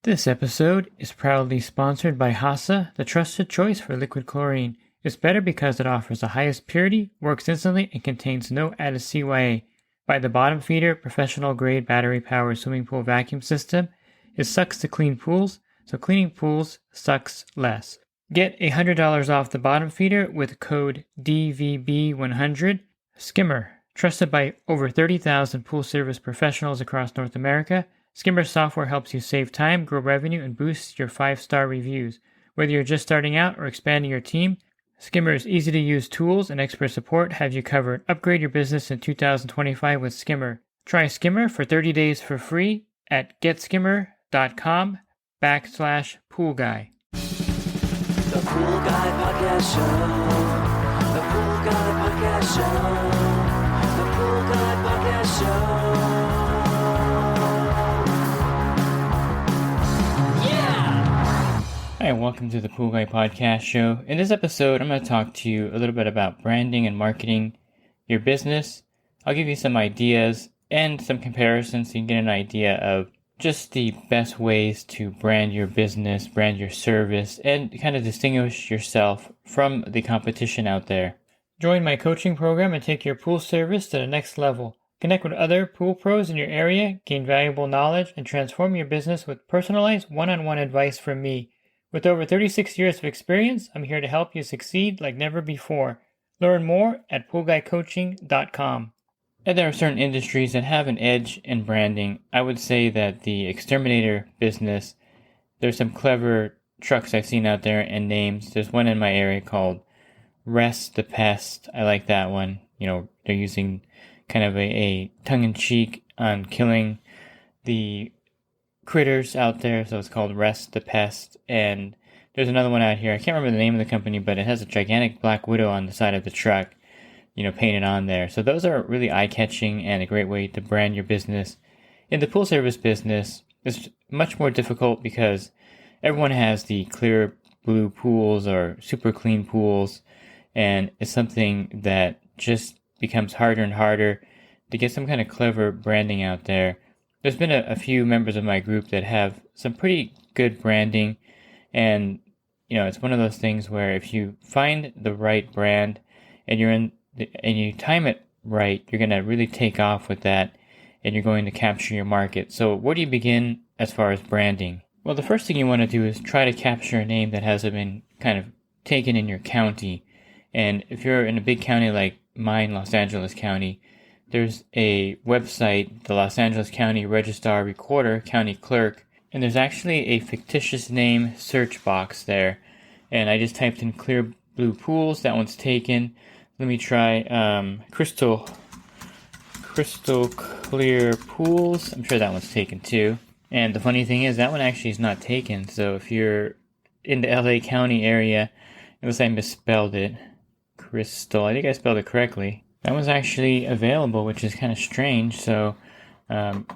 This episode is proudly sponsored by HASA, the trusted choice for liquid chlorine. It's better because it offers the highest purity, works instantly, and contains no added CYA. By the bottom feeder, professional-grade battery-powered swimming pool vacuum system, it sucks to clean pools, so cleaning pools sucks less. Get $100 off the bottom feeder with code DVB100. Skimmer, trusted by over 30,000 pool service professionals across North America. Skimmer software helps you save time, grow revenue, and boost your 5-star reviews. Whether you're just starting out or expanding your team, Skimmer's easy-to-use tools and expert support have you covered. Upgrade your business in 2025 with Skimmer. Try Skimmer for 30 days for free at getskimmer.com/poolguy. The Pool Guy Podcast Show. The Pool Guy Podcast Show. The Pool Guy Podcast Show. Hi, and welcome to the Pool Guy Podcast Show. In this episode, I'm going to talk to you a little bit about branding and marketing your business. I'll give you some ideas and some comparisons so you can get an idea of just the best ways to brand your business, brand your service, and kind of distinguish yourself from the competition out there. Join my coaching program and take your pool service to the next level. Connect with other pool pros in your area, gain valuable knowledge, and transform your business with personalized one-on-one advice from me. With over 36 years of experience, I'm here to help you succeed like never before. Learn more at poolguycoaching.com. And there are certain industries that have an edge in branding. I would say that the exterminator business, there's some clever trucks I've seen out there and names. There's one in my area called Rest the Pest. I like that one. You know, they're using kind of a tongue-in-cheek on killing the critters out there, so it's called Rest the Pest. And there's another one out here, I can't remember the name of the company, but it has a gigantic black widow on the side of the truck, you know, painted on there. So those are really eye-catching and a great way to brand your business. In the pool service business, it's much more difficult because everyone has the clear blue pools or super clean pools, and it's something that just becomes harder and harder to get some kind of clever branding out there. There's been a few members of my group that have some pretty good branding, and you know, it's one of those things where if you find the right brand and you time it right, you're going to really take off with that, and you're going to capture your market. So where do you begin as far as branding? Well, the first thing you want to do is try to capture a name that hasn't been kind of taken in your county. And if you're in a big county like mine, Los Angeles County, there's a website, the Los Angeles County Registrar Recorder, County Clerk, and there's actually a fictitious name search box there. And I just typed in clear blue pools. That one's taken. Let me try crystal clear pools. I'm sure that one's taken too. And the funny thing is that one actually is not taken. So if you're in the LA County area, unless I misspelled it, crystal, I think I spelled it correctly. That one's actually available, which is kind of strange. So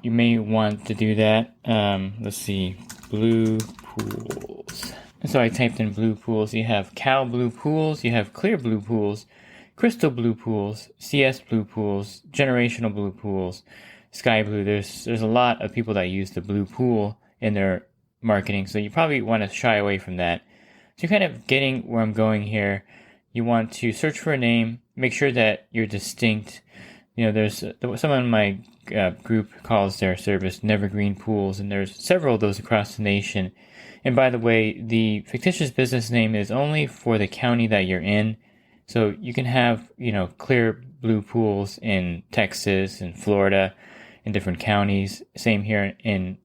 you may want to do that. Let's see, blue pools. And so I typed in blue pools. You have Cal blue pools, you have clear blue pools, crystal blue pools, CS blue pools, generational blue pools, sky blue. There's a lot of people that use the blue pool in their marketing, so you probably want to shy away from that. So you're kind of getting where I'm going here. You want to search for a name, make sure that you're distinct. You know, there's someone in my group calls their service Nevergreen Pools, and there's several of those across the nation. And by the way, the fictitious business name is only for the county that you're in. So you can have, you know, clear blue pools in Texas and Florida, in different counties. Same here in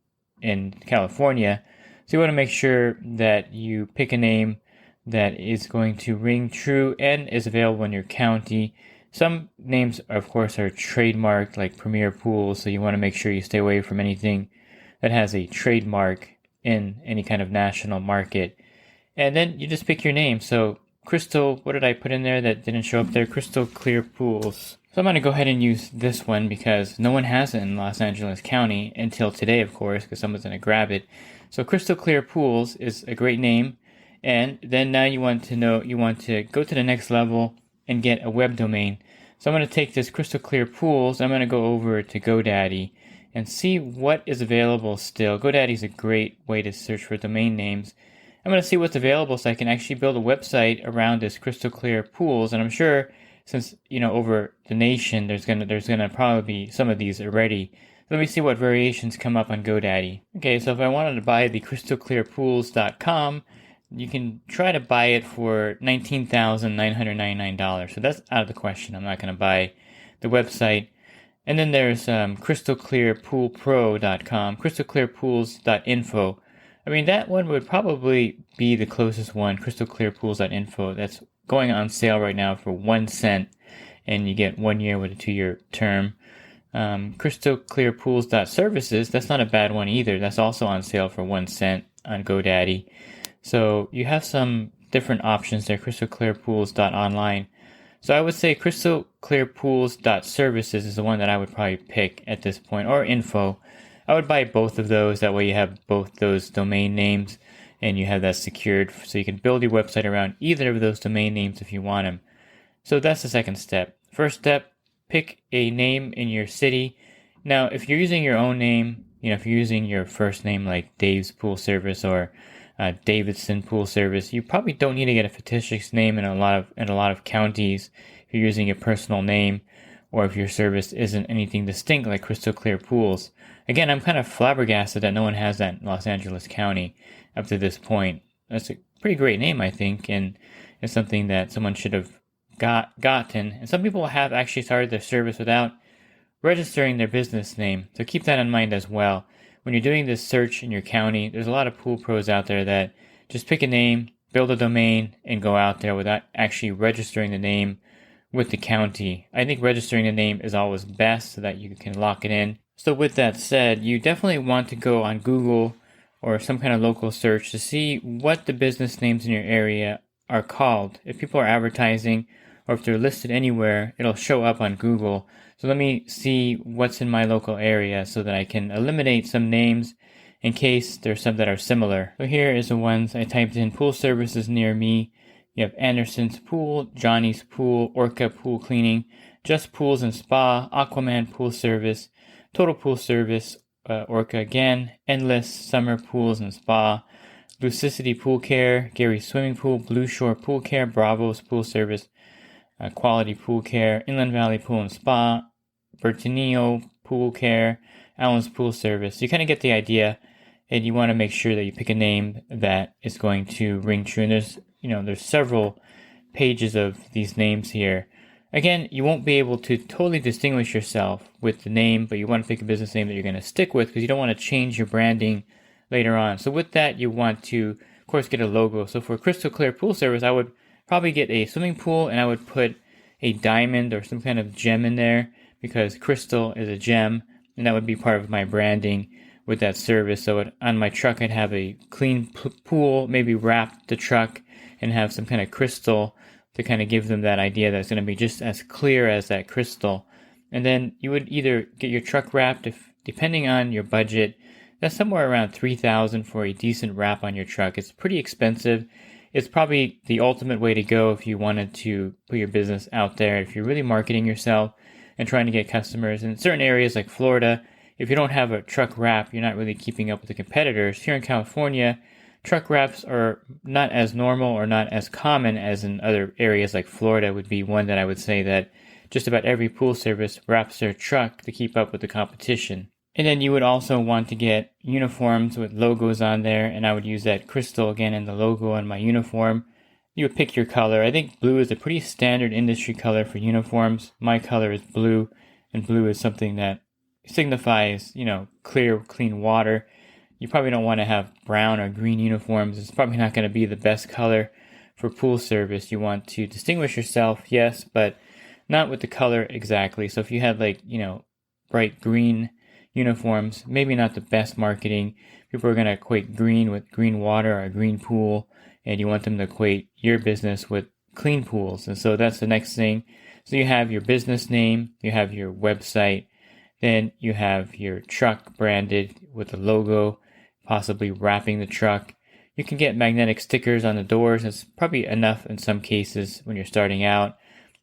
California. So you want to make sure that you pick a name that is going to ring true and is available in your county. Some names, of course, are trademarked, like Premier Pools, so you want to make sure you stay away from anything that has a trademark in any kind of national market. And then you just pick your name. So Crystal, what did I put in there that didn't show up there? Crystal Clear Pools. So I'm going to go ahead and use this one because no one has it in Los Angeles County until today, of course, because someone's going to grab it. So Crystal Clear Pools is a great name. And then now you want to go to the next level and get a web domain. So I'm going to take this Crystal Clear Pools, I'm going to go over to GoDaddy, and see what is available still. GoDaddy is a great way to search for domain names. I'm going to see what's available so I can actually build a website around this crystal clear pools. And I'm sure since, over the nation, there's gonna probably be some of these already. Let me see what variations come up on GoDaddy. Okay, so if I wanted to buy the crystalclearpools.com, you can try to buy it for $19,999. So that's out of the question. I'm not going to buy the website. And then there's crystalclearpoolpro.com, crystalclearpools.info. I mean, that one would probably be the closest one, crystalclearpools.info. That's going on sale right now for 1 cent, and you get 1 year with a 2-year term. Crystalclearpools.services, that's not a bad one either. That's also on sale for 1 cent on GoDaddy. So you have some different options there, crystalclearpools.online. So I would say crystalclearpools.services is the one that I would probably pick at this point, or info. I would buy both of those. That way you have both those domain names and you have that secured so you can build your website around either of those domain names if you want them. So that's the second step. First step, pick a name in your city. Now, if you're using your own name, if you're using your first name like Dave's Pool Service or Davidson Pool Service, you probably don't need to get a fictitious name in a lot of counties if you're using a personal name, or if your service isn't anything distinct like Crystal Clear Pools. Again, I'm kind of flabbergasted that no one has that in Los Angeles County up to this point. That's a pretty great name, I think, and it's something that someone should have gotten. And some people have actually started their service without registering their business name, so keep that in mind as well. When you're doing this search in your county, there's a lot of pool pros out there that just pick a name, build a domain, and go out there without actually registering the name with the county. I think registering the name is always best so that you can lock it in. So with that said, you definitely want to go on Google or some kind of local search to see what the business names in your area are called. If people are advertising or if they're listed anywhere, it'll show up on Google. So let me see what's in my local area so that I can eliminate some names in case there's some that are similar. So here is the ones I typed in: pool services near me. You have Anderson's Pool, Johnny's Pool, Orca Pool Cleaning, Just Pools and Spa, Aquaman Pool Service, Total Pool Service, Orca again, Endless Summer Pools and Spa, Lucicity Pool Care, Gary's Swimming Pool, Blue Shore Pool Care, Bravo's Pool Service, Quality Pool Care, Inland Valley Pool and Spa, Bertinio Pool Care, Allen's Pool Service. You kind of get the idea, and you want to make sure that you pick a name that is going to ring true. And there's several pages of these names here. Again, you won't be able to totally distinguish yourself with the name, but you want to pick a business name that you're going to stick with because you don't want to change your branding later on. So with that, you want to, of course, get a logo. So for Crystal Clear Pool Service, I would probably get a swimming pool, and I would put a diamond or some kind of gem in there because crystal is a gem, and that would be part of my branding with that service. So on my truck, I'd have a clean pool, maybe wrap the truck and have some kind of crystal to kind of give them that idea that it's going to be just as clear as that crystal. And then you would either get your truck wrapped, depending on your budget. That's somewhere around $3,000 for a decent wrap on your truck. It's pretty expensive. It's probably the ultimate way to go if you wanted to put your business out there. If you're really marketing yourself and trying to get customers in certain areas like Florida, if you don't have a truck wrap, you're not really keeping up with the competitors. Here in California, truck wraps are not as normal or not as common as in other areas like Florida would be one that I would say that just about every pool service wraps their truck to keep up with the competition. And then you would also want to get uniforms with logos on there, and I would use that crystal again in the logo on my uniform. You would pick your color. I think blue is a pretty standard industry color for uniforms. My color is blue, and blue is something that signifies, clear, clean water. You probably don't want to have brown or green uniforms. It's probably not going to be the best color for pool service. You want to distinguish yourself, yes, but not with the color exactly. So if you had bright green uniforms, maybe not the best marketing. People are going to equate green with green water or a green pool, and you want them to equate your business with clean pools. And so that's the next thing. So you have your business name, you have your website, then you have your truck branded with the logo, possibly wrapping the truck. You can get magnetic stickers on the doors. That's probably enough in some cases when you're starting out.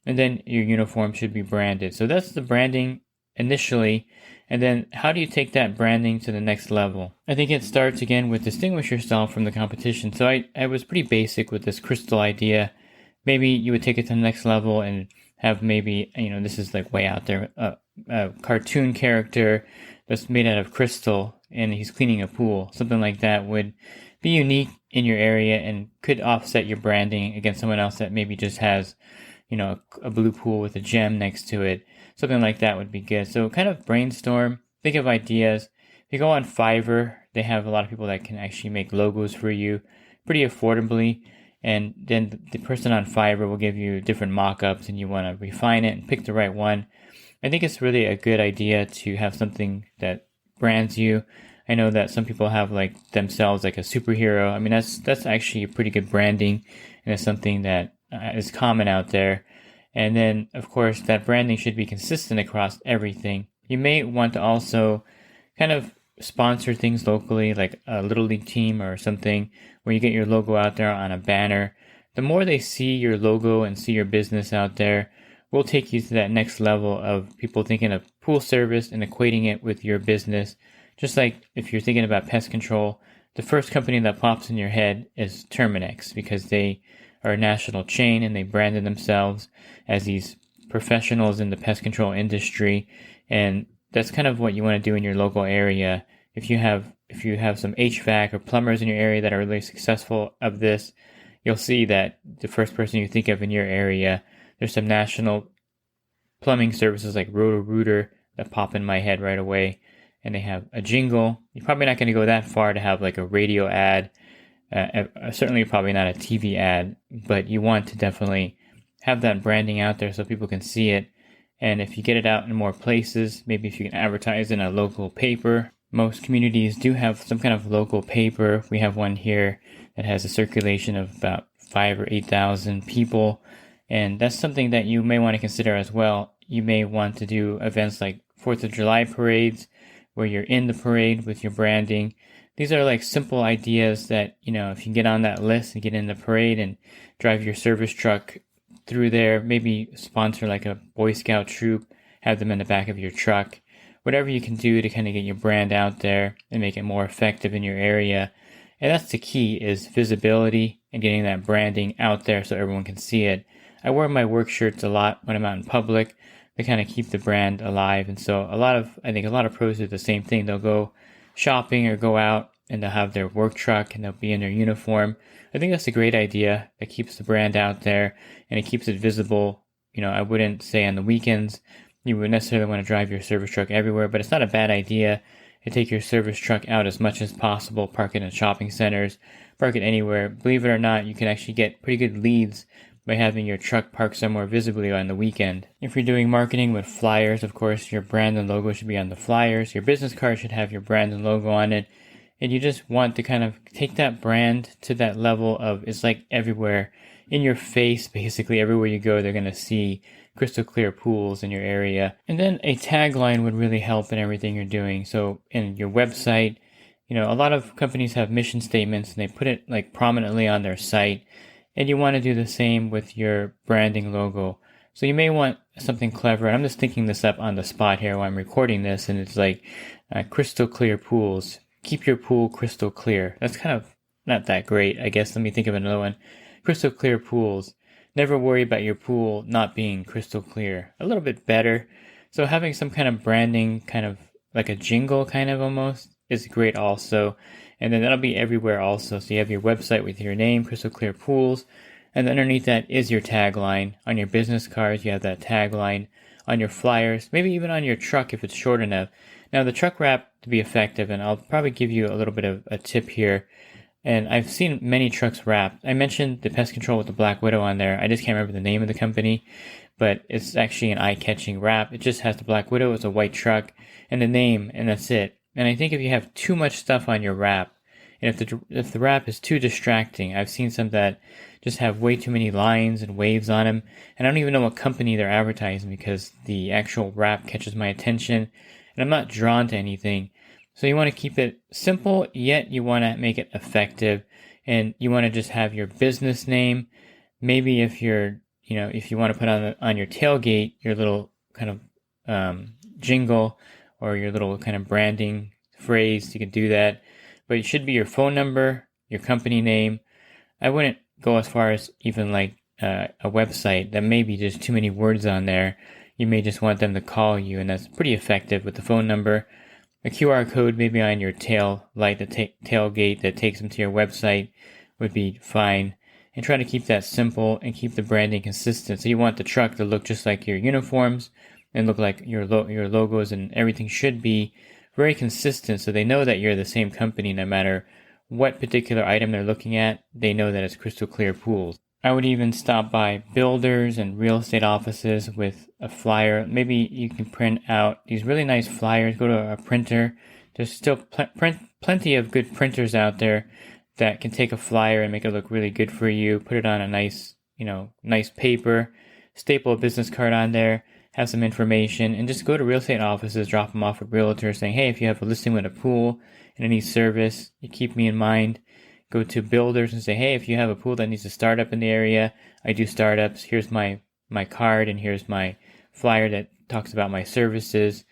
And then your uniform should be branded. So that's the branding initially. And then how do you take that branding to the next level? I think it starts again with distinguish yourself from the competition. So I was pretty basic with this crystal idea. Maybe you would take it to the next level and have maybe, this is like way out there, a cartoon character that's made out of crystal and he's cleaning a pool. Something like that would be unique in your area and could offset your branding against someone else that maybe just has, a blue pool with a gem next to it. Something like that would be good. So kind of brainstorm, think of ideas. If you go on Fiverr, they have a lot of people that can actually make logos for you pretty affordably. And then the person on Fiverr will give you different mock-ups and you want to refine it and pick the right one. I think it's really a good idea to have something that brands you. I know that some people have like themselves like a superhero. I mean, that's actually a pretty good branding, and it's something that is common out there. And then, of course, that branding should be consistent across everything. You may want to also kind of sponsor things locally, like a Little League team or something, where you get your logo out there on a banner. The more they see your logo and see your business out there, will take you to that next level of people thinking of pool service and equating it with your business. Just like if you're thinking about pest control, the first company that pops in your head is Terminix, because they are a national chain and they branded themselves as these professionals in the pest control industry. And that's kind of what you want to do in your local area. If you have some HVAC or plumbers in your area that are really successful of this, you'll see that the first person you think of in your area, there's some national plumbing services like Roto-Rooter that pop in my head right away. And they have a jingle. You're probably not going to go that far to have like a radio ad. Certainly probably not a TV ad, but you want to definitely have that branding out there so people can see it. And if you get it out in more places, maybe if you can advertise in a local paper. Most communities do have some kind of local paper. We have one here that has a circulation of about 5,000 or 8,000 people. And that's something that you may want to consider as well. You may want to do events like 4th of July parades, where you're in the parade with your branding. These are like simple ideas that, if you get on that list and get in the parade and drive your service truck through there, maybe sponsor like a Boy Scout troop, have them in the back of your truck, whatever you can do to kind of get your brand out there and make it more effective in your area. And that's the key, is visibility and getting that branding out there so everyone can see it. I wear my work shirts a lot when I'm out in public to kind of keep the brand alive. And so I think a lot of pros do the same thing. They'll go shopping or go out and they'll have their work truck and they'll be in their uniform. I think that's a great idea. That keeps the brand out there and it keeps it visible. I wouldn't say on the weekends you would necessarily want to drive your service truck everywhere, but it's not a bad idea to take your service truck out as much as possible, park it in shopping centers, park it anywhere. Believe it or not, you can actually get pretty good leads by having your truck parked somewhere visibly on the weekend. If you're doing marketing with flyers, of course, your brand and logo should be on the flyers. Your business card should have your brand and logo on it. And you just want to kind of take that brand to that level of, it's like everywhere, in your face, basically everywhere you go, they're going to see crystal clear pools in your area. And then a tagline would really help in everything you're doing. So in your website, a lot of companies have mission statements and they put it like prominently on their site. And you want to do the same with your branding logo. So you may want something clever. I'm just thinking this up on the spot here while I'm recording this. And it's like crystal clear pools. Keep your pool crystal clear. That's kind of not that great, I guess. Let me think of another one. Crystal clear pools. Never worry about your pool not being crystal clear. A little bit better. So having some kind of branding, kind of like a jingle kind of almost, is great also. And then that'll be everywhere also. So you have your website with your name, Crystal Clear Pools. And underneath that is your tagline. On your business cards, you have that tagline. On your flyers, maybe even on your truck if it's short enough. Now the truck wrap to be effective, and I'll probably give you a little bit of a tip here. And I've seen many trucks wrapped. I mentioned the pest control with the Black Widow on there. I just can't remember the name of the company, but it's actually an eye-catching wrap. It just has the Black Widow, it's a white truck, and the name, and that's it. And I think if you have too much stuff on your wrap, and if the wrap is too distracting, I've seen some that just have way too many lines and waves on them, and I don't even know what company they're advertising because the actual wrap catches my attention, and I'm not drawn to anything. So you want to keep it simple, yet you want to make it effective, and you want to just have your business name. Maybe if if you want to put on your tailgate, your little kind of jingle or your little kind of branding phrase. You can do that, but it should be your phone number, your company name. I wouldn't go as far as even like a website. That may be just too many words on there. You may just want them to call you, and that's pretty effective with the phone number. A QR code maybe on your tail light, the tailgate that takes them to your website would be fine. And try to keep that simple and keep the branding consistent. So you want the truck to look just like your uniforms and look like your logos, and everything should be very consistent so they know that you're the same company no matter what particular item they're looking at. They know that it's crystal clear pools. I would even stop by builders and real estate offices with a flyer. Maybe you can print out these really nice flyers. Go to a printer. There's still plenty of good printers out there that can take a flyer and make it look really good for you. Put it on a nice paper, staple a business card on there, have some information, and just go to real estate offices, drop them off with realtors saying, hey, if you have a listing with a pool and any service, you keep me in mind. Go to builders and say, hey, if you have a pool that needs a startup in the area, I do startups. Here's my card, and here's my flyer that talks about my services.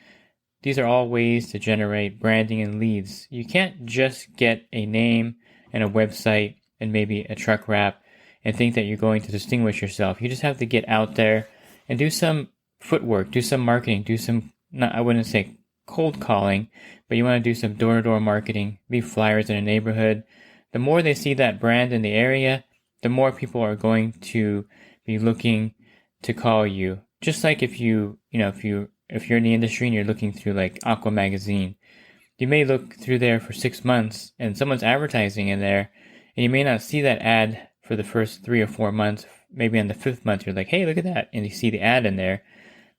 These are all ways to generate branding and leads. You can't just get a name and a website and maybe a truck wrap and think that you're going to distinguish yourself. You just have to get out there and do some footwork, do some marketing, do some, I wouldn't say cold calling, but you want to do some door-to-door marketing, leave flyers in a neighborhood. The more they see that brand in the area, the more people are going to be looking to call you. Just like if you're in the industry and you're looking through like Aqua Magazine, you may look through there for 6 months and someone's advertising in there, and you may not see that ad for the first 3 or 4 months. Maybe on the 5th month, you're like, hey, look at that. And you see the ad in there.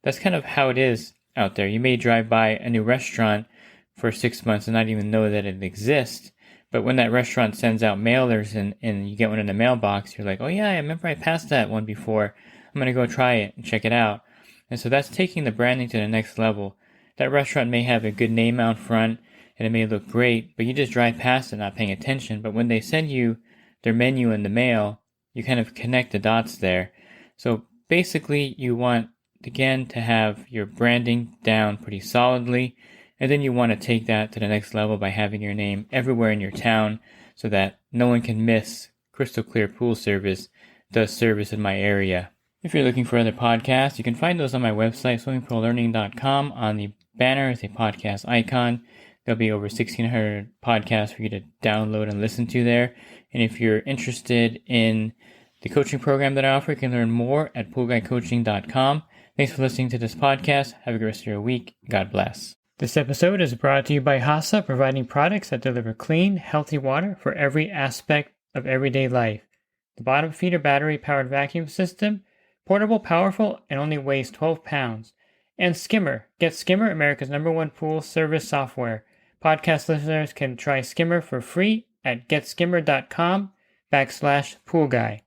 That's kind of how it is out there. You may drive by a new restaurant for 6 months and not even know that it exists. But when that restaurant sends out mailers and you get one in the mailbox, you're like, oh yeah, I remember I passed that one before. I'm going to go try it and check it out. And so that's taking the branding to the next level. That restaurant may have a good name out front and it may look great, but you just drive past it not paying attention. But when they send you their menu in the mail, you kind of connect the dots there. So basically you want, again, to have your branding down pretty solidly. And then you want to take that to the next level by having your name everywhere in your town so that no one can miss Crystal Clear Pool Service does service in my area. If you're looking for other podcasts, you can find those on my website, swimmingpoollearning.com. On the banner is a podcast icon. There'll be over 1,600 podcasts for you to download and listen to there. And if you're interested in the coaching program that I offer, you can learn more at poolguycoaching.com. Thanks for listening to this podcast. Have a good rest of your week. God bless. This episode is brought to you by HASA, providing products that deliver clean, healthy water for every aspect of everyday life. The bottom feeder battery-powered vacuum system, portable, powerful, and only weighs 12 pounds. And Skimmer. Get Skimmer, America's #1 pool service software. Podcast listeners can try Skimmer for free at getskimmer.com/poolguy.